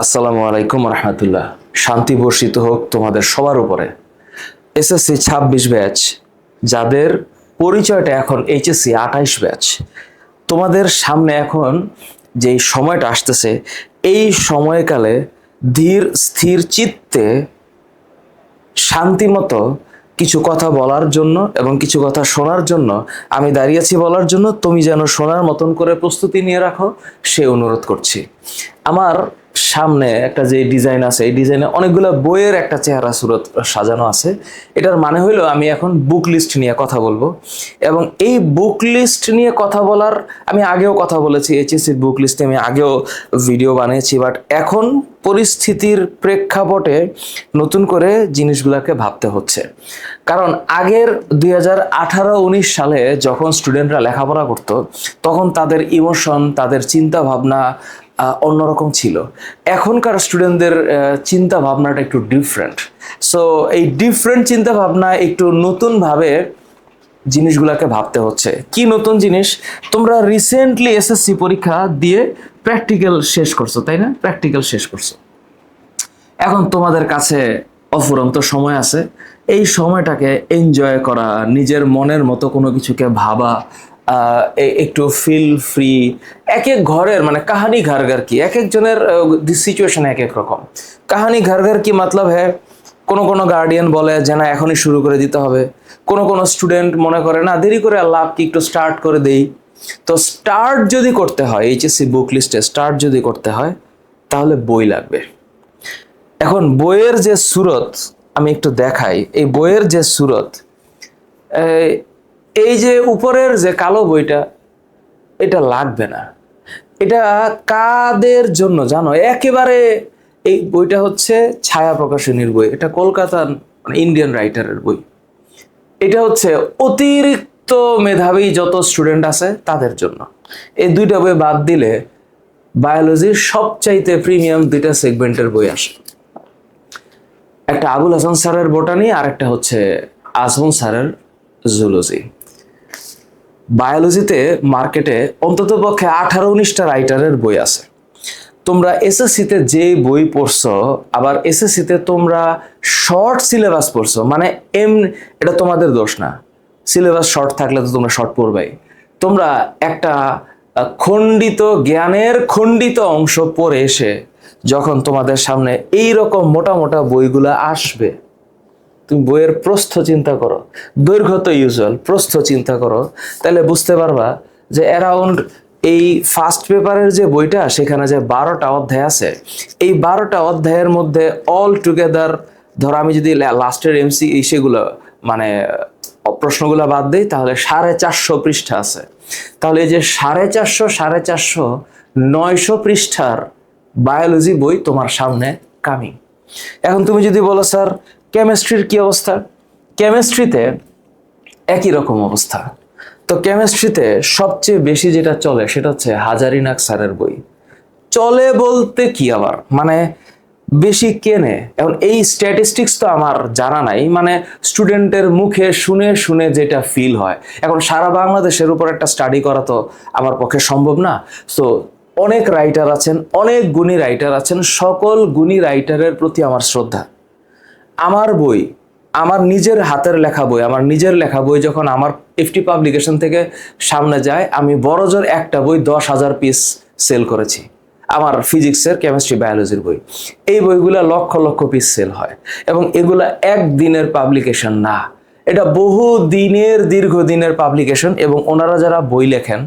আসসালামু আলাইকুম রহমতুল্লাহ। শান্তি বর্ষিত হোক তোমাদের সবার উপরে। এসএসসি 26 ব্যাচ, যাদের পরিচয়টা এখন এইচএসসি 28 ব্যাচ, তোমাদের সামনে এখন যেই সময়টা আসতেছে, এই সময়কালে ধীর স্থির চিত্তে শান্তিমতো কিছু কথা বলার জন্য এবং কিছু কথা শোনার জন্য আমি দাঁড়িয়েছি বলার জন্য। তুমি যেন শোনার মতন করে প্রস্তুতি নিয়ে রাখো, সে অনুরোধ করছি। আমার সামনে একটা যে ডিজাইন আছে, এই ডিজাইনে অনেকগুলো বইয়ের একটা চেহারা সুরত সাজানো আছে। এটার মানে হইলো আমি এখন বুক লিস্ট নিয়ে কথা বলবো, এবং এই বুক লিস্ট নিয়ে কথা বলার আমি আগেও কথা বলেছি। এইচএসসির বুক লিস্টে আমি আগেও ভিডিও বানিয়েছি, বাট এখন পরিস্থিতির প্রেক্ষাপটে নতুন করে জিনিসগুলোকে ভাবতে হচ্ছে। কারণ আগের 2018-19 সালে যখন স্টুডেন্টরা লেখাপড়া করত, তখন তাদের ইমোশন, তাদের চিন্তা ভাবনা অন্যরকম ছিল। এখনকার স্টুডেন্টদের চিন্তা ভাবনাটা একটু ডিফারেন্ট। সো এই ডিফারেন্ট চিন্তা ভাবনা একটু নতুনভাবে জিনিসগুলোকে ভাবতে হচ্ছে। কি নতুন জিনিস? তোমরা রিসেন্টলি এসএসসি পরীক্ষা দিয়ে প্র্যাকটিক্যাল শেষ করছো, তাই না? প্র্যাকটিক্যাল শেষ করছো। এখন তোমাদের কাছে অফুরন্ত সময় আছে। এই সময়টাকে এনজয় করা, নিজের মনের মতো কোনো কিছুকে ভাবা, একটু ফিল ফ্রি। এক এক ঘরের মানে কাহানি ঘর ঘর কি, এক একজনের সিচুয়েশন এক এক রকম। কাহানি ঘর ঘর কি মতলব হ্যাঁ, কোনো কোনো গার্ডিয়ান বলে যে না এখনই শুরু করে দিতে হবে, কোনো কোনো স্টুডেন্ট মনে করে না দেরি করে আল্লাহ কি একটু স্টার্ট করে দেই। তো স্টার্ট যদি করতে হয়, এইচএসসি বুক লিস্টে স্টার্ট যদি করতে হয়, তাহলে বই লাগবে। এখন বইয়ের যে সুরত আমি একটু দেখাই। এই বইয়ের যে সুরত, এই যে উপরের যে কালো বইটা, এটা লাগবে না। এটা কাদের জন্য জানো? একেবারে এই বইটা হচ্ছে ছায়া প্রকাশনীর বই। এটা কলকাতার মানে ইন্ডিয়ান রাইটারের বই। এটা হচ্ছে অতিরিক্ত মেধাবী যত স্টুডেন্ট আছে তাদের জন্য। এই দুইটা বই বাদ দিলে বায়োলজির সবচাইতে প্রিমিয়াম দুইটা সেগমেন্টের বই আসে। একটা আবুল হাসান স্যারের বোটানি, আর একটা হচ্ছে আজমল স্যারের জুলজি। বায়োলজিতে মার্কেটে অন্তত পক্ষে 18-19টা রাইটারের বই আছে। তোমরা এসএসসিতে যে বই পড়ছো, আবার এসএসসিতে তোমরা শর্ট সিলেবাস পড়ছো, মানে এটা তোমাদের দোষ না। সিলেবাস শর্ট থাকলে তো তোমরা শর্ট পড়বাই। তোমরা একটা খণ্ডিত জ্ঞানের খণ্ডিত অংশ পড়ে এসে যখন তোমাদের সামনে এই রকম মোটা মোটা বইগুলা আসবে, তুমি বইয়ের প্রস্থ চিন্তা করো, দৈর্ঘ্য তো ইউজুয়াল, প্রস্থ চিন্তা করো, তাহলে বুঝতে পারবা যে অ্যারাউন্ড এই ফার্স্ট পেপারের যে বইটা, সেখানে যে 12টা অধ্যায় আছে, এই 12টা অধ্যায়ের মধ্যে অল টুগেদার ধরো আমি যদি লাস্টের এমসি সেগুলো মানে প্রশ্নগুলো বাদ দিই, তাহলে 450 পৃষ্ঠা আছে। তাহলে এই যে 450 900 পৃষ্ঠার বায়োলজি বই তোমার সামনে কামিং। এখন তুমি যদি বলো স্যার কেমিস্ট্রির কি অবস্থা? কেমিস্ট্রিতে একই রকম অবস্থা। তো কেমিস্ট্রিতে সবচেয়ে বেশি যেটা চলে সেটা হচ্ছে হাজারিনাগ স্যারের বই। চলে বলতে কি, আবার মানে বেশি কেনে। এখন এই স্ট্যাটিস্টিক্স তো আমার জানা নাই, মানে স্টুডেন্টের মুখে শুনে শুনে যেটা ফিল হয়। এখন সারা বাংলাদেশের উপর একটা স্টাডি করা তো আমার পক্ষে সম্ভব না। সো অনেক রাইটার আছেন, অনেক গুণী রাইটার আছেন, সকল গুণী রাইটারের প্রতি আমার শ্রদ্ধা। আমার বই, আমার নিজের হাতের লেখা বই, আমার নিজের লেখা বই যখন আমার এফটি পাবলিকেশন থেকে সামনে যায়, আমি বড়জোর একটা বই 10,000 পিস সেল করেছি। আমার ফিজিক্সের, কেমিস্ট্রি, বায়োলজির বই। এই বইগুলা লক্ষ লক্ষ পিস সেল হয়, এবং এগুলা একদিনের পাবলিকেশন না, এটা বহু দিনের দীর্ঘদিনের পাবলিকেশন। এবং ওনারা যারা বই লেখেন,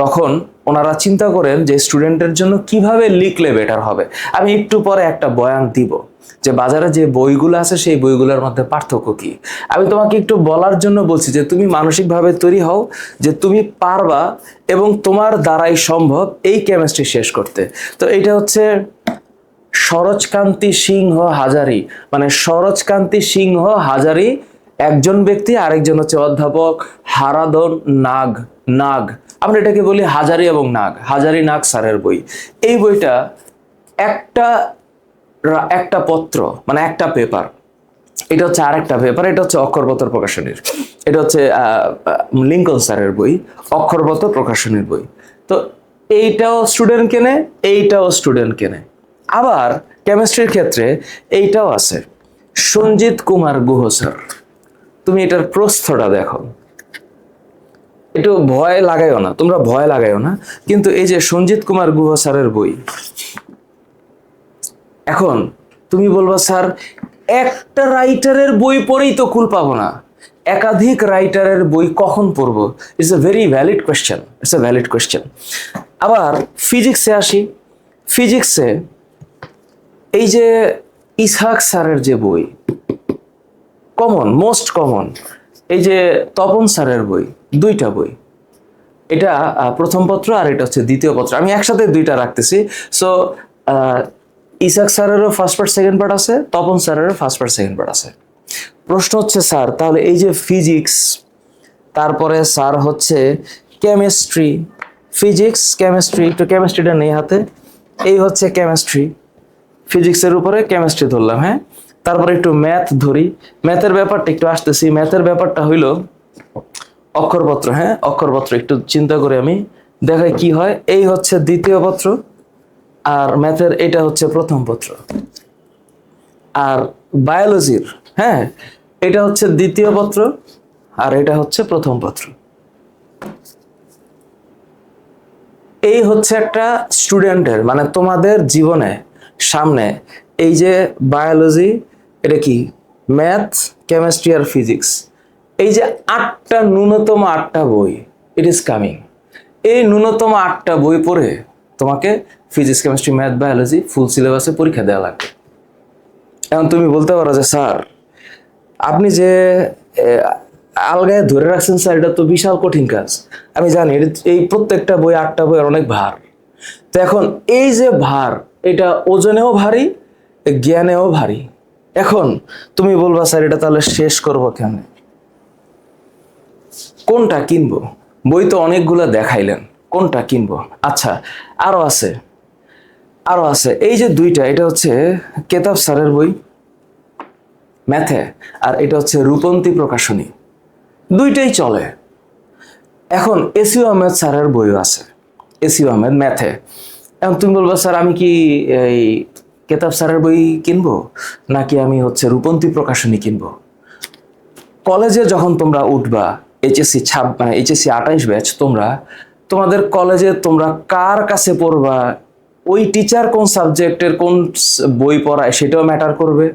তখন ওনারা চিন্তা করেন যে স্টুডেন্টের জন্য কিভাবে লিখলে বেটার হবে। আমি একটু পরে একটা বয়ান দিব যে বাজারে যে বইগুলো আছে সেই বইগুলোর মধ্যে পার্থক্য কি। আমি তোমাকে একটু বলার জন্য বলছি যে তুমি মানসিকভাবে তৈরি হও যে তুমি পারবা এবং তোমার দ্বারাই সম্ভব এই কেমিস্ট্রি শেষ করতে। তো এটা হচ্ছে সরোজকান্তি সিংহ হাজারি, মানে সরোজকান্তি সিংহ হাজারি একজন ব্যক্তি, আরেকজন হচ্ছে অধ্যাপক হারাধন নাগ। নাগ আমরা এটাকে বলি হাজারি এবং নাগ, হাজারি নাগ স্যারের বই। এই বইটা একটা একটা পত্র, মানে একটা পেপার। এটা হচ্ছে আরেকটা পেপার, এটা হচ্ছে অক্ষরপত্র প্রকাশনীর। এটা হচ্ছে লিঙ্কন স্যারের বই, অক্ষরপত্র প্রকাশনীর বই। তো এইটাও স্টুডেন্ট কেনে, এইটাও স্টুডেন্ট কেনে। আবার কেমিস্ট্রির ক্ষেত্রে এইটাও আছে, সঞ্জিত কুমার গুহ স্যার। তুমি এটার প্রস্থটা দেখো, একটু ভয় লাগাইও না, তোমরা ভয় লাগাইও না, কিন্তু এই যে সঞ্জিত কুমার গুহ স্যারের বই, এখন তুমি বলবা স্যার একটা রাইটারের বই পড়েই তো কুল পাবো না, একাধিক রাইটারের বই কখন পড়বো? It's a very valid question, it's a valid question. আবার ফিজিক্সে আসি, ফিজিক্সে এই যে ইসহাক স্যারের যে বই, কমন, মোস্ট কমন, এই যে তপন স্যারের বই, দুইটা বই, এটা প্রথম পত্র আর এটা হচ্ছে দ্বিতীয় পত্র, আমি একসাথে দুইটা রাখতেছি। সো ইসহাক স্যারেরও ফার্স্ট পার্ট সেকেন্ড পার্ট আছে, তপন স্যারেরও ফার্স্ট পার্ট সেকেন্ড পার্ট আছে। প্রশ্ন হচ্ছে স্যার তাহলে এই যে ফিজিক্স, তারপরে স্যার হচ্ছে কেমিস্ট্রি, ফিজিক্স কেমিস্ট্রি, একটু কেমিস্ট্রিটা নেই হাতে, এই হচ্ছে কেমিস্ট্রি, ফিজিক্সের উপরে কেমিস্ট্রি ধরলাম, হ্যাঁ। তারপরে একটু ম্যাথ ধরি, ম্যাথের ব্যাপারটা একটু আসতেছি, ম্যাথের ব্যাপারটা হইল অক্ষরপত্র, হ্যাঁ অক্ষরপত্র, একটু চিন্তা করে আমি দেখাই কি হয়। এই হচ্ছে দ্বিতীয় পত্র, আর ম্যাথের এটা হচ্ছে প্রথম পত্র। আর বায়োলজির, হ্যাঁ, এটা হচ্ছে দ্বিতীয় পত্র আর এটা হচ্ছে প্রথম পত্র। এই হচ্ছে একটা স্টুডেন্টের, মানে তোমাদের জীবনে সামনে এই যে বায়োলজি, এটা কি ম্যাথ, কেমিস্ট্রি আর ফিজিক্স, এই যে আটটা, ন্যূনতম আটটা বই, ইট ইজ কামিং। এই ন্যূনতম আটটা বই পড়ে তোমাকে ফিজিক্স কেমিস্ট্রি ম্যাথ বায়োলজি ফুল সিলেবাসে পরীক্ষা দেওয়া লাগবে। এখন তুমি বলতে পারো যে স্যার আপনি যে আলগায় ধরে রাখছেন স্যার, এটা তো বিশাল কঠিন কাজ। আমি জানি এই প্রত্যেকটা বই, আটটা বই অনেক ভার। তো এখন এই যে ভার, এটা ওজনেও ভারী, জ্ঞানেও ভারী। এখন তুমি বলবা স্যার এটা তাহলে শেষ করবো কেন, কোনটা কিনবো? বই তো অনেকগুলো দেখাইলেন, কোনটা কিনবো? আচ্ছা, আরো আছে, আরো আছে, এই যে দুইটা, এটা হচ্ছে কেতাব স্যারের বই ম্যাথে, আর এটা হচ্ছে রূপন্তী প্রকাশনী, দুইটাই চলে। এখন এসিউ আহমেদ স্যারের বইও আছে, এসিউ আহমেদ ম্যাথে। এখন তুমি বলবো স্যার আমি কি এই কেতাব স্যারের বই কিনবো নাকি আমি হচ্ছে রূপন্তী প্রকাশনী কিনবো? কলেজে যখন তোমরা উঠবা, এইচএসসি মানে এইচএসসি 28 ব্যাচ, তোমরা তোমাদের কলেজে তোমরা কার কাছে পড়বা, ওই টিচার কোন সাবজেক্টের কোন বই পড়ায় সেটাও ম্যাটার করবে।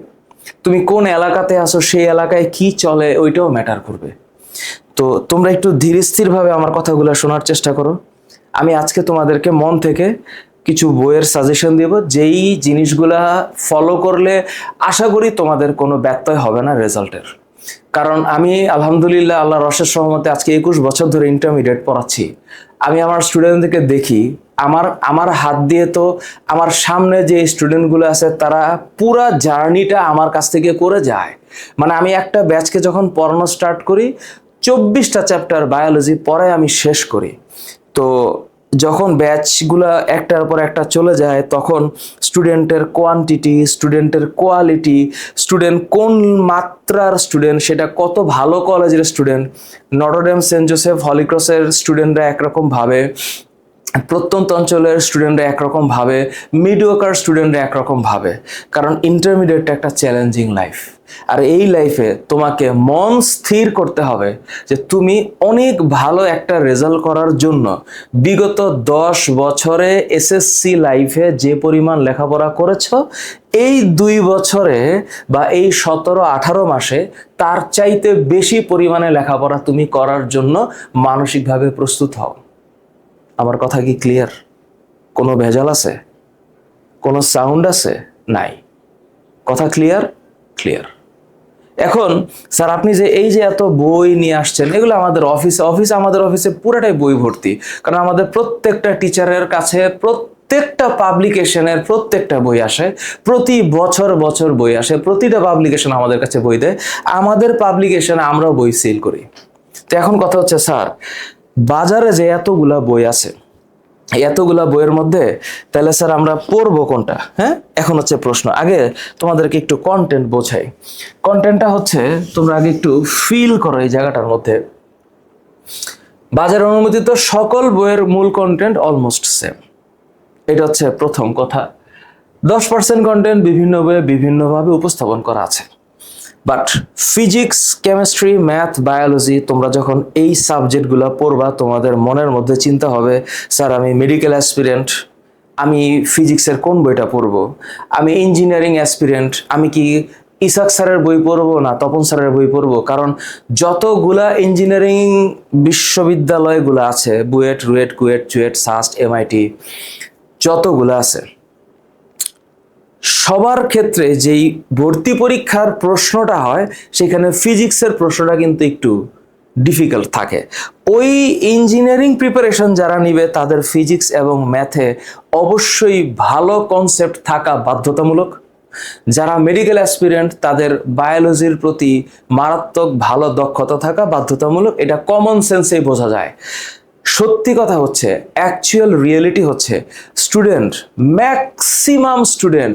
তুমি কোন এলাকাতে আসো, সেই এলাকায় কি চলে ওইটাও ম্যাটার করবে। তো তোমরা একটু ধীর স্থির ভাবে আমার কথাগুলো শোনার চেষ্টা করো। আমি আজকে তোমাদেরকে মন থেকে কিছু বইয়ের সাজেশন দেব, যেই জিনিসগুলা ফলো করলে আশা করি তোমাদের কোনো ব্যত্যয় হবে না রেজাল্টের। কারণ আমি আলহামদুলিল্লাহ আল্লাহর অশেষ রহমতে আজকে 21 বছর ধরে ইন্টারমিডিয়েট পড়াচ্ছি। আমি আমার স্টুডেন্টদেরকে দেখি, আমার হাত দিয়ে তো আমার সামনে যে স্টুডেন্টগুলো আছে তারা পুরা জার্নিটা আমার কাছ থেকে করে যায়। মানে আমি একটা ব্যাচকে যখন পড়ানো স্টার্ট করি, 24টা চ্যাপ্টার বায়োলজি পরে আমি শেষ করি। তো যখন ব্যাচগুলা একটার পর একটা চলে যায়, তখন স্টুডেন্টের কোয়ান্টিটি, স্টুডেন্টের কোয়ালিটি, স্টুডেন্ট কোন মাত্রার স্টুডেন্ট, সেটা কত ভালো কলেজের স্টুডেন্ট, নটরডেম, সেন্ট জোসেফ, হলি ক্রসের স্টুডেন্টরা একরকম ভাবে, প্রত্যন্ত অঞ্চলের স্টুডেন্টরা একরকম ভাবে, মিডিওকার স্টুডেন্টরা একরকম ভাবে। কারণ ইন্টারমিডিয়েটটা একটা চ্যালেঞ্জিং লাইফ, আর এই লাইফে তোমাকে মন স্থির করতে হবে যে তুমি অনেক ভালো একটা রেজাল্ট করার জন্য বিগত 10 বছরে এসএসসি লাইফে যে পরিমাণ লেখাপড়া করেছো, এই 2 বছরে বা এই 17-18 মাসে তার চাইতে বেশি পরিমাণে লেখাপড়া তুমি করার জন্য মানসিকভাবে প্রস্তুত হও। আমার কথা কি ক্লিয়ার? কোনো ভেজাল আছে? কোনো সাউন্ড আছে? নাই। কথা ক্লিয়ার? ক্লিয়ার। এখন স্যার আপনি যে এই যে এত বই নিয়ে আসছেন, এগুলো আমাদের আমাদের অফিসে পুরাটাই বই ভর্তি। কারণ আমাদের প্রত্যেকটা টিচারের কাছে প্রত্যেকটা পাবলিকেশনের প্রত্যেকটা বই আসে, প্রতি বছর বছর বই আসে, প্রতিটা পাবলিকেশন আমাদের কাছে বই দেয়, আমাদের পাবলিকেশনে আমরাও বই সেল করি। তো এখন কথা হচ্ছে স্যার বাজারে যে এতগুলা বই আছে, এতগুলা বইয়ের মধ্যে তাহলে স্যার আমরা পড়বো কোনটা? হ্যাঁ, এখন হচ্ছে প্রশ্ন। আগে তোমাদেরকে একটু কন্টেন্ট বোঝাই। কন্টেন্টটা হচ্ছে তোমরা আগে একটু ফিল করো এই জায়গাটার মধ্যে। বাজারে অনুমোদিত সকল বইয়ের মূল কন্টেন্ট অলমোস্ট সেম, এটা হচ্ছে প্রথম কথা। 10% কন্টেন্ট বিভিন্ন বইয়ে বিভিন্নভাবে উপস্থাপন করা আছে, but physics, chemistry, math, biology তোমরা যখন এই সাবজেক্টগুলো পড়বা তোমাদের মনের মধ্যে চিন্তা হবে, স্যার আমি মেডিকেল অ্যাসপিরেন্ট, আমি ফিজিক্সের কোন বইটা পড়বো, আমি ইঞ্জিনিয়ারিং অ্যাসপিরেন্ট, আমি কি ইসাক স্যারের বই পড়বো না তপন স্যারের বই পড়বো? কারণ যতগুলা ইঞ্জিনিয়ারিং বিশ্ববিদ্যালয়গুলো আছে, বুয়েট, রুয়েট, কুয়েট, চুয়েট, সাস্ট, এমআইটি, যতগুলো আছে, সবার ক্ষেত্রে যেই ভর্তি পরীক্ষার প্রশ্নটা হয় সেখানে ফিজিক্সের প্রশ্নটা কিন্তু একটু ডিফিকাল্ট থাকে। ওই ইঞ্জিনিয়ারিং প্রিপারেশন যারা নিবে তাদের ফিজিক্স এবং ম্যাথে অবশ্যই ভালো কনসেপ্ট থাকা বাধ্যতামূলক। যারা মেডিকেল অ্যাসপিরেন্ট তাদের বায়োলজির প্রতি মারাত্মক ভালো দক্ষতা থাকা বাধ্যতামূলক। এটা কমন সেন্সেই বোঝা যায়। সত্যি কথা হচ্ছে, অ্যাকচুয়াল রিয়েলিটি হচ্ছে, স্টুডেন্ট, ম্যাক্সিমাম স্টুডেন্ট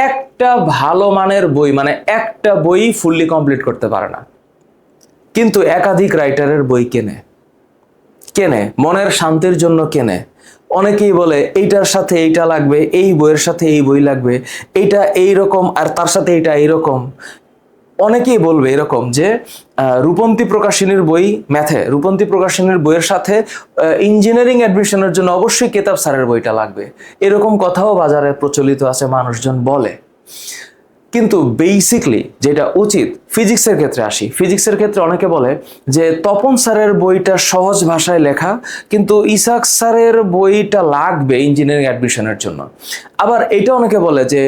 একটা ভালো মানের বই, মানে একটা বই ফুললি কমপ্লিট করতে পারে না, কিন্তু একাধিক রাইটারের বই কেনে মনের শান্তির জন্য কেনে। অনেকেই বলে এইটার সাথে এইটা লাগবে, এই বইয়ের সাথে এই বই লাগবে, এইটা এইরকম আর তার সাথে এইটা এইরকম। অনেকেই বলবে এরকম যে রূপন্তী প্রকাশনীর বই, ম্যাথে রূপন্তী প্রকাশনীর বইয়ের সাথে ইঞ্জিনিয়ারিং অ্যাডমিশনের জন্য অবশ্যই কেতাব স্যারের বইটা লাগবে। এরকম কথাও বাজারে প্রচলিত আছে, মানুষজন বলে। কিন্তু বেসিকলি যেটা উচিত, ফিজিক্সের ক্ষেত্রে আসি। ফিজিক্সের ক্ষেত্রে অনেকে বলে যে তপন স্যারের বইটা সহজ ভাষায় লেখা, কিন্তু ইসাক স্যারের বইটা লাগবে ইঞ্জিনিয়ারিং অ্যাডমিশনের জন্য। আবার এটা অনেকে বলে যে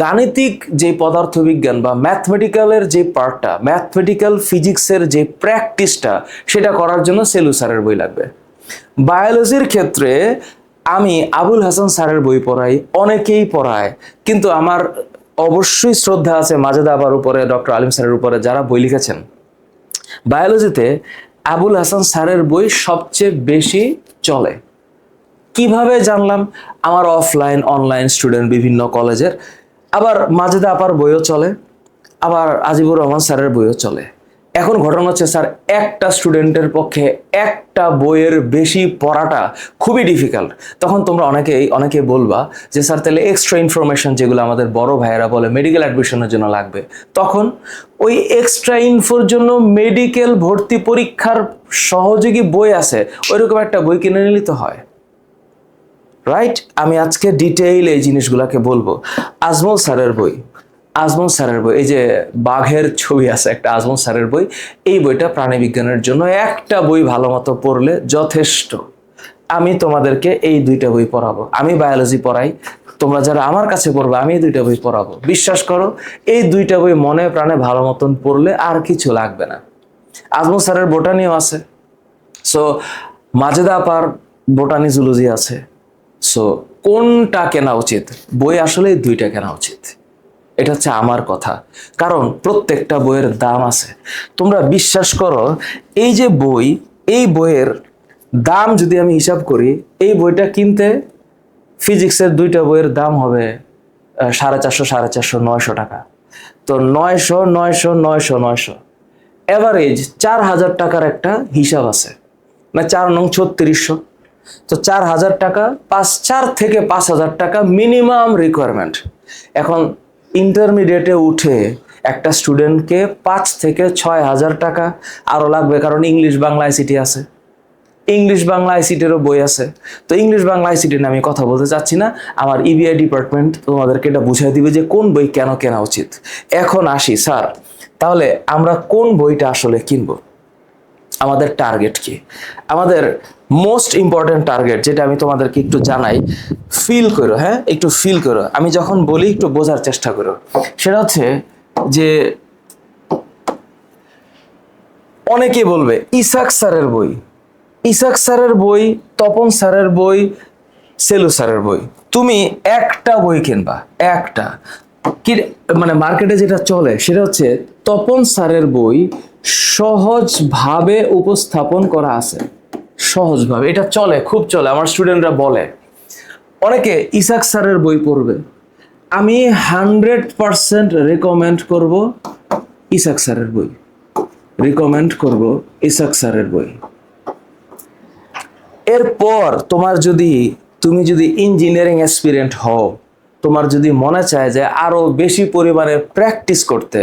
গাণিতিক যে পদার্থবিজ্ঞান বা ম্যাথমেটিক্যালের যে পার্টটা, ম্যাথমেটিক্যাল ফিজিক্সের যে প্র্যাকটিসটা, সেটা করার জন্য সেলু স্যারের বই লাগবে। বায়োলজির ক্ষেত্রে আমি আবুল হাসান স্যারের বই পড়াই, অনেকেই পড়ায়, কিন্তু আমার অবশ্যই শ্রদ্ধা আছে মাজেদা আপার উপরে, ডক্টর আলিম স্যারের উপরে, যারা বই লিখেছেন। বায়োলজিতে আবুল হাসান স্যারের বই সবচেয়ে বেশি চলে। কিভাবে জানলাম? আমার অফলাইন অনলাইন স্টুডেন্ট বিভিন্ন কলেজের, আবার মাজেদা আপার বইও চলে, আবার আজিবুর রহমান স্যারের বইও চলে। এখন ঘটনা হচ্ছে, স্যার একটা স্টুডেন্টের পক্ষে একটা বইয়ের বেশি পড়াটা খুবই ডিফিকাল্ট। তখন তোমরা অনেকে বলবা যে স্যার তাহলে এক্সট্রা ইনফরমেশন যেগুলো আমাদের বড় ভাইয়েরা বলে মেডিকেল অ্যাডমিশনের জন্য লাগবে, তখন ওই এক্সট্রা ইনফোর জন্য মেডিকেল ভর্তি পরীক্ষার সহযোগী বই আছে, ওইরকম একটা বই কিনে নিলে তো হয়, রাইট? আমি আজকে ডিটেইল এই জিনিসগুলোকে বলবো। আজমল স্যারের বই, এই যে বাঘের ছবি আছে একটা, আজমল স্যারের বই, এই বইটা প্রাণীবিজ্ঞানের জন্য একটা বই ভালো মতো পড়লে যথেষ্ট। আমি তোমাদেরকে এই দুইটা বই পড়াবো। আমি বায়োলজি পড়াই, তোমরা যারা আমার কাছে পড়বে আমি এই দুইটা বই পড়াবো। বিশ্বাস করো, এই দুইটা বই মনে প্রাণে ভালো মতন পড়লে আর কিছু লাগবে না। আজমল স্যারের বোটানিও আছে, সো মাজেদা আপার বোটানি জুলজি আছে। সো কোনটা কেনা উচিত? বই আসলে দুইটা কেনা উচিত, এটা হচ্ছে আমার কথা। কারণ প্রত্যেকটা বইয়ের দাম আছে। তোমরা বিশ্বাস করো, এই যে বই, এই বইয়ের দাম যদি আমি হিসাব করি, এই বইটা কিনতে ফিজিক্সের দুইটা বইয়ের দাম হবে 450, 900 টাকা। তো 900 এভারেজ 4000 টাকার একটা হিসাব আছে, না 4 নং 3600। তো 4000 টাকা, 4 থেকে 5000 টাকা মিনিমাম রিকোয়ারমেন্ট। এখন ইন্টারমিডিয়েটে উঠে একটা স্টুডেন্টকে 5 থেকে 6000 টাকা আরও লাগবে, কারণ ইংলিশ বাংলা আইসিটি আছে, ইংলিশ বাংলা আইসিটিরও বই আছে। তো ইংলিশ বাংলা আইসিটি নিয়ে আমি কথা বলতে চাচ্ছি না, আমার ইবিআই ডিপার্টমেন্ট তোমাদেরকে এটা বুঝাই দিবে যে কোন বই কেন কেনা উচিত। এখন আসি, স্যার তাহলে আমরা কোন বইটা আসলে কিনবো? আমাদের টার্গেট কি? আমাদের মোস্ট ইম্পর্টেন্ট টার্গেট, যেটা আমি তোমাদেরকে একটু জানাই, ফিল করো, হ্যাঁ একটু ফিল করো, আমি যখন বলি একটু বোঝার চেষ্টা করো। সেটা হচ্ছে যে অনেকে বলবে ইসাক স্যারের বই, তপন স্যারের বই, সেলু স্যারের বই, তুমি একটা বই কিনবা, একটা কি, মানে মার্কেটে যেটা চলে সেটা হচ্ছে তপন স্যারের বই সহজভাবে উপস্থাপন করা আছে, সহজভাবে, এটা চলে, খুব চলে, আমার স্টুডেন্টরা বলে। অনেকে ইসাক স্যারের বই পড়বে, আমি 100% রেকমেন্ড করব ইসাক স্যারের বই, এরপর তুমি যদি ইঞ্জিনিয়ারিং অ্যাসপিরেন্ট হও, তোমার যদি মনে চায় যে আরো বেশি পরিমাণে প্র্যাকটিস করতে,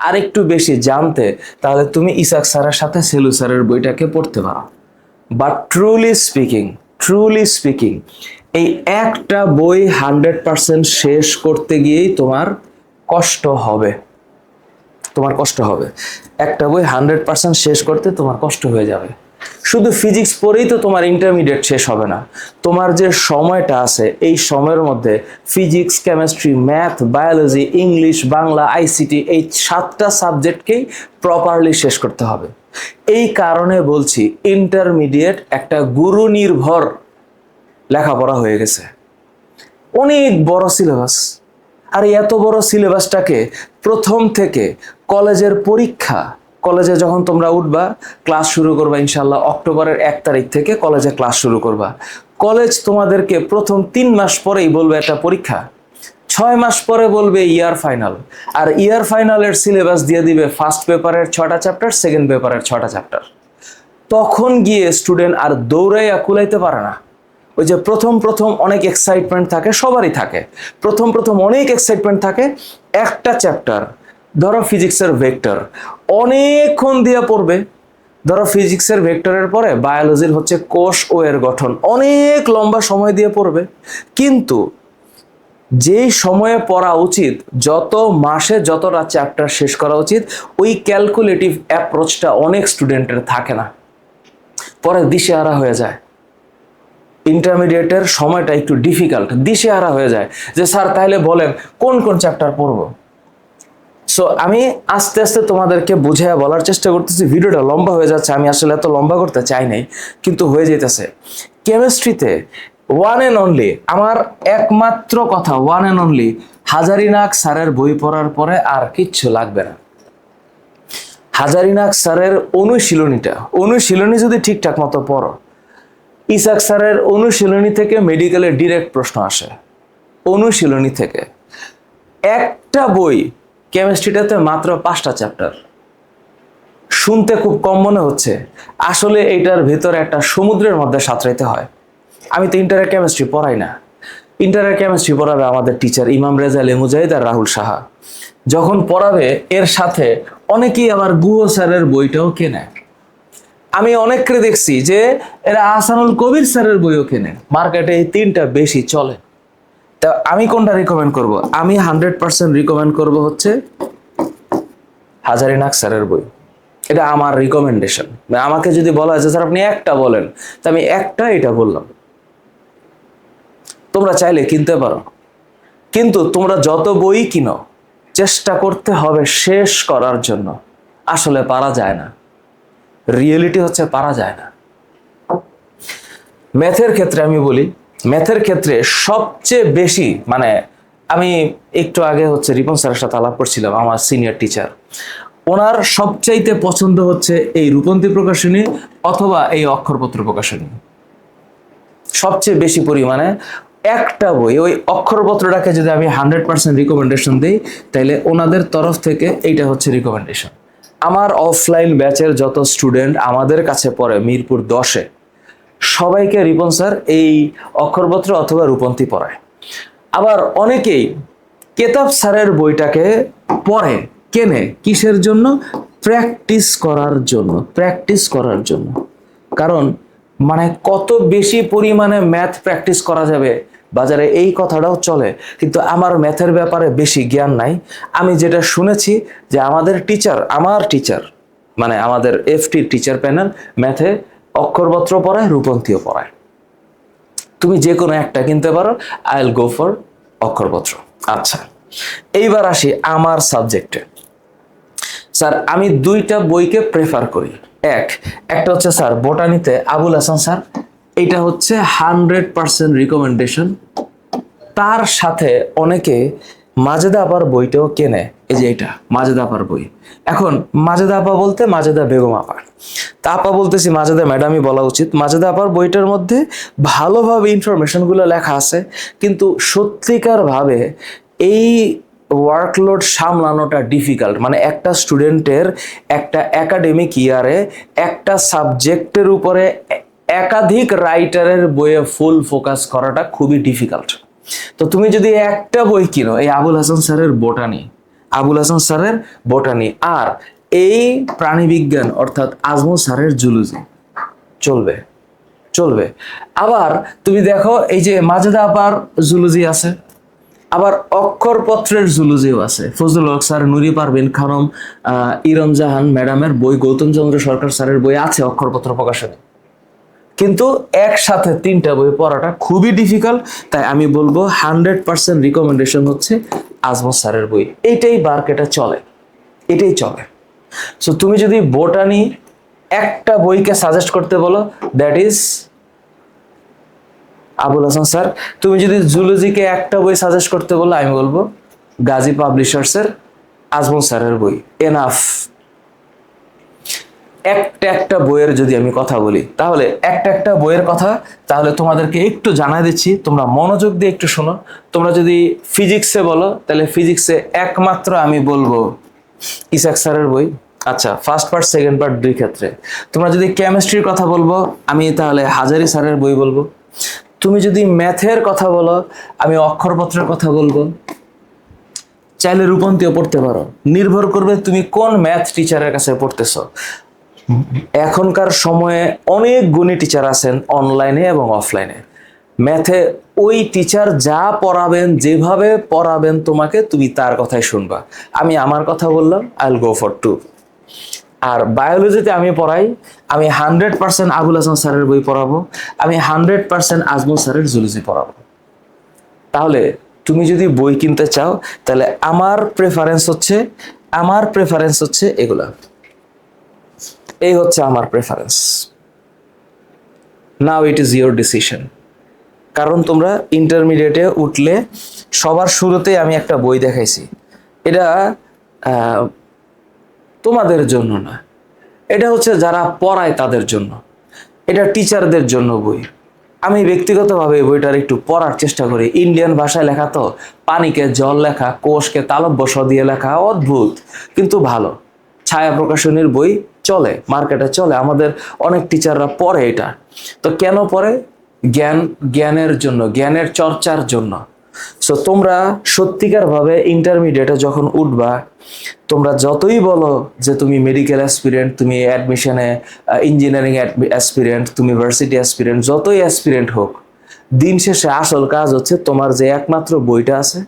আর একটু বেশি জানতে, তাহলে তুমি ইসাক স্যারের সাথে সেলু স্যারের বইটাকে পড়তে পারো। বাট ট্রুলি স্পিকিং এই একটা বই 100% শেষ করতে গিয়েই তোমার কষ্ট হবে। একটা বই 100% শেষ করতে তোমার কষ্ট হয়ে যাবে। শুধু ফিজিক্স পড়েই তো তোমার ইন্টারমিডিয়েট শেষ হবে না। তোমার যে সময়টা আছে, এই সময়ের মধ্যে physics, chemistry, math, biology, English, Bangla, ICT, এই 7টা সাবজেক্টকেই প্রপারলি শেষ করতে হবে। এই কারণে বলছি ইন্টারমিডিয়েট একটা গুরু নির্ভর লেখাপড়া হয়ে গেছে। অনেক বড় সিলেবাস, আর এত বড় সিলেবাসটাকে প্রথম থেকে কলেজের পরীক্ষা, কলেজে যখন তোমরা উঠবা, ক্লাস শুরু করবা ইনশাল্লাহ অক্টোবরের 1 তারিখ থেকে কলেজে ক্লাস শুরু করবা। কলেজ তোমাদেরকে প্রথম 3 মাস পরেই বলবে একটা পরীক্ষা, 6 মাস পরে বলবে ইয়ার ফাইনাল, আর ইয়ার ফাইনালের সিলেবাস দিয়ে দিবে ফার্স্ট পেপারের 6টা চ্যাপ্টার, সেকেন্ড পেপারের 6টা চ্যাপ্টার। তখন গিয়ে স্টুডেন্ট আর দৌড়াইয়া কুলাইতে পারে না। ওই যে প্রথম অনেক এক্সাইটমেন্ট থাকে, সবারই থাকে, প্রথম অনেক এক্সাইটমেন্ট থাকে। একটা চ্যাপ্টার, ধরো ফিজিক্সের ভেক্টর, অনেকক্ষণ দিয়ে পড়বে। ধরো ফিজিক্সের ভেক্টরের পরে বায়োলজির হচ্ছে কোষ ও এর গঠন, অনেক লম্বা সময় দিয়ে পড়বে। কিন্তু যেই সময়ে পড়া উচিত, যত মাসে যতটা চ্যাপ্টার শেষ করা উচিত, ওই ক্যালকুলেটিভ অ্যাপ্রোচটা অনেক স্টুডেন্টের থাকে না, পরে দিশেহারা হয়ে যায়। ইন্টারমিডিয়েটের সময়টা একটু ডিফিকাল্ট, দিশেহারা হয়ে যায় যে স্যার তাহলে বলেন কোন কোন চ্যাপ্টার পড়বো। সো আমি আস্তে আস্তে তোমাদেরকে বুঝাইয়া বলার চেষ্টা করতেছি। ভিডিওটা লম্বা হয়ে যাচ্ছে, আমি আসলে এত লম্বা করতে চাই নাই, কিন্তু হয়ে যেতেছে। কেমিস্ট্রিতে ওয়ান অ্যান্ড অনলি, আমার একমাত্র কথা, ওয়ান অ্যান্ড অনলি হাজারিনাগ স্যারের বই পড়ার পরে আর কিচ্ছু লাগবে না। হাজারিনাগ স্যারের অনুশীলনী যদি ঠিকঠাক মতো পড়ো, ইসাক স্যারের অনুশীলনী থেকে মেডিকেলের ডিরেক্ট প্রশ্ন আসে। অনুশীলনী থেকে একটা বই, কেমিস্ট্রিটাতে মাত্র 5টা চ্যাপ্টার। শুনতে খুব কম মনে হচ্ছে, আসলে এইটার ভেতরে একটা সমুদ্রের মধ্যে সাঁতরাইতে হয়। আমি তো ইন্টারের কেমিস্ট্রি পড়াই না, ইন্টারের কেমিস্ট্রি পড়াবে আমাদের টিচার ইমাম রেজা মুজাহিদ আর রাহুল সাহা। যখন পড়াবে এর সাথে অনেকেই আবার গুহ স্যারের বইটাও কেনে। আমি অনেককে দেখছি যে এরা আহসানুল কবির স্যারের বইও কেনে। মার্কেটে এই 3টা বেশি চলে। তা আমি কোনটা রিকমেন্ড করব? আমি 100% রিকমেন্ড করব হচ্ছে হাজারিনাগ স্যারের বই। এটা আমার রিকমেন্ডেশন। আমাকে যদি বলা হয় যে স্যার আপনি একটা বলেন, তা আমি এটা বললাম। তোমরা চাইলে কিনতে পারো, কিন্তু তোমরা যত বই কিনো, চেষ্টা করতে হবে শেষ করার জন্য। আসলে পারা যায় না, রিয়েলিটি হচ্ছে পারা যায় না। ম্যাথের ক্ষেত্রে আমি বলি, ম্যাথের ক্ষেত্রে সবচেয়ে বেশি, মানে আমি একটু আগে হচ্ছে রিপন স্যারের সাথে আলাপ করছিলাম, আমার সিনিয়র টিচার, ওনার সবচাইতে পছন্দ হচ্ছে এই রূপন্তী প্রকাশনী অথবা এই অক্ষরপত্র প্রকাশনী। সবচেয়ে বেশি পরিমাণে একটা বই, ওই অক্ষরপত্রটাকে যদি আমি 100% রিকমেন্ডেশন দিই, তাহলে ওনাদের তরফ থেকে এইটা হচ্ছে রিকমেন্ডেশন। আমার অফলাইন ব্যাচের যত স্টুডেন্ট আমাদের কাছে পড়ে মিরপুর 10-এ, সবাইকে রিপন স্যার এই অক্ষরপত্র অথবা রূপন্তী পড়ায়। আবার অনেকেই কেতাব স্যারের বইটাকে পড়ে, কেনে কিসের জন্য? প্র্যাকটিস করার জন্য। কারণ মানে কত বেশি পরিমাণে ম্যাথ প্র্যাকটিস করা যাবে বাজারে, এই কথাটাও চলে, কিন্তু আমার ম্যাথের ব্যাপারে বেশি জ্ঞান নাই। আমি যেটা শুনেছি যে আমার টিচার মানে আমাদের এফটি টিচার প্যানেল ম্যাথে অক্ষরপত্র পড়ায়, রূপন্তীও পড়ায়। তুমি যে কোনো একটা কিনতে পারো, আই উইল গো ফর অক্ষরপত্র। আচ্ছা, এইবার আসি আমার সাবজেক্টে। স্যার আমি 2টা বইকে প্রেফার করি। একটা হচ্ছে স্যার বোটানিতে আবুল হাসান স্যার, এটা হচ্ছে 100% রিকমেন্ডেশন। তার সাথে অনেকে মাজেদা আপার বইটাও কেনে। এই যে এটা মাজেদা আপার বই। এখন মাজেদা আপা বলতে মাজেদা বেগম আপা, তা আপা বলতেছি মাজেদা ম্যাডামই বলা উচিত। মাজেদা আপার বইটার মধ্যে ভালোভাবে ইনফরমেশনগুলো লেখা আছে, কিন্তু সত্যিকার ভাবে এই ওয়ার্কলোড সামলানোটা ডিফিকাল্ট। মানে একটা স্টুডেন্টের একটা একাডেমিক ইয়ারে একটা সাবজেক্টের উপরে একাধিক রাইটারের বইয়ে ফুল ফোকাস করাটা খুবই ডিফিকাল্ট। তো তুমি যদি একটা বই কিনো, এই আবুল হাসান স্যারের বোটানি আর এই প্রাণীবিজ্ঞান অর্থাৎ আজমল স্যারের জুলজি, চলবে। আবার তুমি দেখো এই যে মাজেদা আপার জুলজি আছে, আবার অক্ষরপত্রের জুলজিও আছে, ফজলুল হক স্যার, নুরি পারভিন খানম, ইরম জাহান ম্যাডামের বই, গৌতম চন্দ্র সরকার স্যারের বই আছে অক্ষরপত্র প্রকাশনে। কিন্তু একসাথে 3টা বই পড়াটা খুবই ডিফিকাল্ট, তাই আমি বলবো 100% রিকমেন্ডেশন হচ্ছে আজমল স্যারের বই। এটাই মার্কেটে চলে। সো তুমি যদি বোটানি একটা বইকে সাজেস্ট করতে বলো, that is Abul Hasan sir. তুমি যদি জুলজিকে একটা বই সাজেস্ট করতে বলো, আমি বলবো গাজী পাবলিশার্সের আজমল স্যারের বই, এনাফ। একটা বইয়ের যদি আমি কথা বলি, তাহলে একটা বইয়ের কথা তাহলে তোমাদেরকে একটু জানাই দিচ্ছি, তোমরা মনোযোগ দিয়ে একটু শোনো। তোমরা যদি ফিজিক্সে বলো, তাহলে ফিজিক্সে একমাত্র আমি বলবো ইসাক স্যারের বই। আচ্ছা, ফার্স্ট পার্ট সেকেন্ড পার্ট 2 ক্ষেত্রে। তোমরা যদি কেমিস্ট্রির কথা বলবো, আমি তাহলে হাজারি স্যারের বই বলবো। তুমি যদি ম্যাথের কথা বলো, আমি অক্ষরপত্রের কথা বলবো। চাইলে রূপন্তীও পড়তে পারো, নির্ভর করবে তুমি কোন ম্যাথ টিচারের কাছে পড়তেছো। এখনকার সময়ে অনেক গুণী টিচার আছেন অনলাইনে এবং অফলাইনে। ম্যাথে ওই টিচার যা পড়াবেন, যেভাবে পড়াবেন তোমাকে, তুমি তার কথাই শুনবা। আমি আমার কথা বললাম, আই উইল গো ফর 2। আর বায়োলজিতে আমি পড়াই, আমি 100% আবুল হাসান স্যারের বই পড়াবো, আমি 100% আজমল স্যারের জুলজি পড়াবো। তাহলে তুমি যদি বই কিনতে চাও, তাহলে আমার প্রেফারেন্স হচ্ছে এগুলা। এই হচ্ছে আমার preference. Now it is your decision. কারণ তোমরা ইন্টারমিডিয়েটে উঠলে সবার শুরুতেই আমি একটা বই দেখাইছি, এটা তোমাদের জন্য না, এটা হচ্ছে যারা পড়ায় তাদের জন্য, এটা টিচারদের জন্য বই। আমি ব্যক্তিগতভাবে এই বইটার একটু পড়ার চেষ্টা করি। ইন্ডিয়ান ভাষায় লেখা, তো পানিকে জল লেখা, কোষকে তালব্য স দিয়ে লেখা, অদ্ভুত কিন্তু ভালো। ছায়া প্রকাশনীর বই চলে, মার্কেটে চলে, আমাদের অনেক টিচাররা পড়ে এটা। তো কেন পড়ে? জ্ঞানের জন্য, জ্ঞানের চর্চার জন্য। সো তোমরা সত্যিকার ভাবে ইন্টারমিডিয়েটে যখন উঠবা, তোমরা যতই বলো যে তুমি মেডিকেল অ্যাসপিরেন্ট, তুমি অ্যাডমিশনে ইঞ্জিনিয়ারিং অ্যাসপিরেন্ট, তুমি ভার্সিটি অ্যাসপিরেন্ট, যতই অ্যাসপিরেন্ট হোক, দিন শেষে আসল কাজ হচ্ছে তোমার যে একমাত্র বইটা আছে,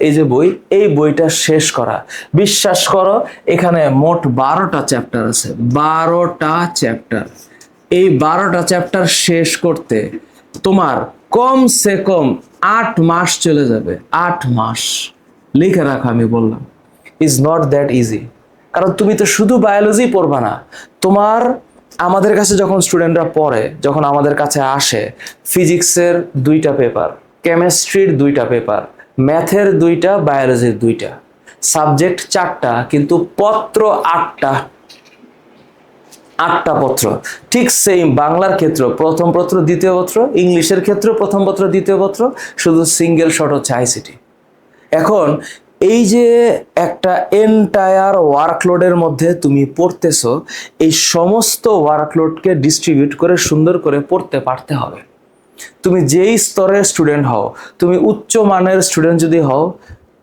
এই যে এই বইটা শেষ করা। বিশ্বাস করো, এখানে মোট 12টা চ্যাপ্টার আছে, 12টা চ্যাপ্টার। এই 12টা চ্যাপ্টার শেষ করতে তোমার কমসে কম 8 মাস চলে যাবে। 8 মাস লিখে রাখো, আমি বললাম ইজ নট দ্যাট ইজি। কারণ তুমি তো শুধু বায়োলজি পড়বা না, তোমার আমাদের কাছে যখন স্টুডেন্টরা পড়ে, যখন আমাদের কাছে আসে, ফিজিক্সের 2টা পেপার, কেমিস্ট্রির 2টা পেপার, ম্যাথের 2টা, বায়োলজির 2টা, সাবজেক্ট 4টা, কিন্তু পত্র 8টা। 8টা পত্র। ঠিক সেম বাংলার ক্ষেত্র প্রথম পত্র দ্বিতীয় পত্র, ইংলিশের ক্ষেত্রে প্রথম পত্র দ্বিতীয় পত্র, শুধু সিঙ্গেল শট হচ্ছে আইসিটি। এখন এই যে একটা এন্টায়ার ওয়ার্কলোডের মধ্যে তুমি পড়তেছো, এই সমস্ত ওয়ার্কলোডকে ডিস্ট্রিবিউট করে সুন্দর করে পড়তে পারতে হবে। তুমি যেই স্তরের স্টুডেন্ট হও, তুমি উচ্চ মানের স্টুডেন্ট যদি হও,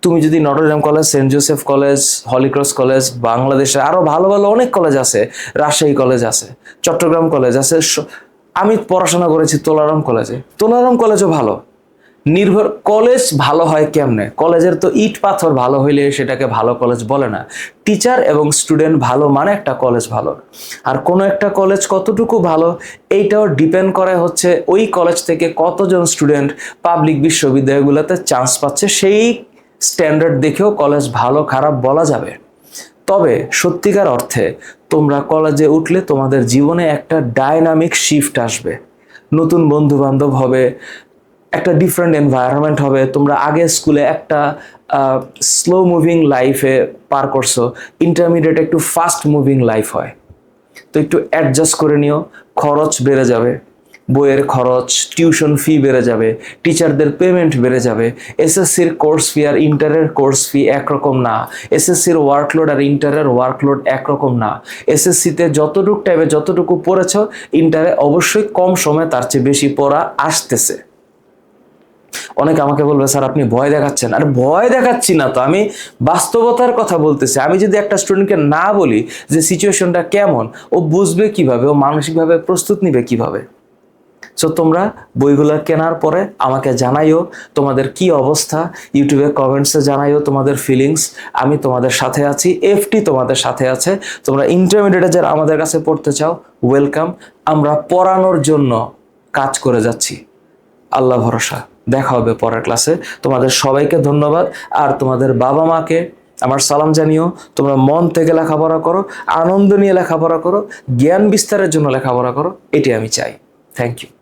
তুমি যদি Notre Dame college, saint Joseph college, Holy Cross college, বাংলাদেশে আরো ভালো ভালো অনেক কলেজ আছে, রাজশাহী কলেজ আছে, চট্টগ্রাম কলেজ আছে, আমি পড়াশোনা করেছি তোলারাম কলেজে, তোলারাম কলেজও ভালো। নির্ভর কলেজ ভালো হয় কেমনে, কলেজের তো ইট পাথর ভালো হইলে সেটাকে ভালো কলেজ বলে না। টিচার এবং স্টুডেন্ট ভালো মানে একটা কলেজ ভালো। আর কোনো একটা কলেজ কতটুকু ভালো, এইটাও ডিপেন্ড করে হচ্ছে ওই কলেজ থেকে কতজন স্টুডেন্ট পাবলিক বিশ্ববিদ্যালয়গুলোতে চান্স পাচ্ছে, সেই স্ট্যান্ডার্ড দেখেও কলেজ ভালো খারাপ বলা যাবে। তবে সত্যিকার অর্থে তোমরা কলেজে উঠলে তোমাদের জীবনে একটা ডাইনামিক শিফট আসবে, নতুন বন্ধু বান্ধব হবে, একটা ডিফারেন্ট এনভায়রনমেন্ট হবে। তোমরা আগে স্কুলে একটা স্লো মুভিং লাইফে পার করছো, ইন্টারমিডিয়েট একটু ফাস্ট মুভিং লাইফ হয়, তো একটু অ্যাডজাস্ট করে নিও। খরচ বেড়ে যাবে, বইয়ের খরচ, টিউশন ফি বেড়ে যাবে, টিচারদের পেমেন্ট বেড়ে যাবে। এসএসসির কোর্স ফি আর ইন্টারের কোর্স ফি একরকম না, এসএসসির ওয়ার্কলোড আর ইন্টারের ওয়ার্কলোড একরকম না। এসএসসিতে যতটুকু টাইমে যতটুকু পড়েছ, ইন্টারে অবশ্যই কম সময় তার চেয়ে বেশি পড়া আসতেছে। অনেকে আমাকে বলবে স্যার আপনি ভয় দেখাচ্ছেন। আরে ভয় দেখাচ্ছি না তো, আমি বাস্তবতার কথা বলতেছি। আমি যদি একটা স্টুডেন্টকে না বলি যে সিচুয়েশনটা কেমন, ও বুঝবে কিভাবে, ও মানসিকভাবে প্রস্তুত নিবে কিভাবে? সো তোমরা বইগুলো কেনার পরে আমাকে জানাইও তোমাদের কি অবস্থা, ইউটিউবে কমেন্টসে জানাইও তোমাদের ফিলিংস। আমি তোমাদের সাথে আছি, এফটি তোমাদের সাথে আছে। তোমরা ইন্টারমিডিয়েটে যারা আমাদের কাছে পড়তে চাও, ওয়েলকাম। আমরা পড়ানোর জন্য কাজ করে যাচ্ছি। আল্লাহ ভরসা, দেখা হবে পরের ক্লাসে। তোমাদের সবাইকে ধন্যবাদ। আর তোমাদের বাবা মাকে আমার সালাম জানিও। তোমরা মন থেকে লেখাপড়া করো, আনন্দ নিয়ে লেখাপড়া করো, জ্ঞান বিস্তারের জন্য লেখাপড়া করো, এটি আমি চাই। Thank you.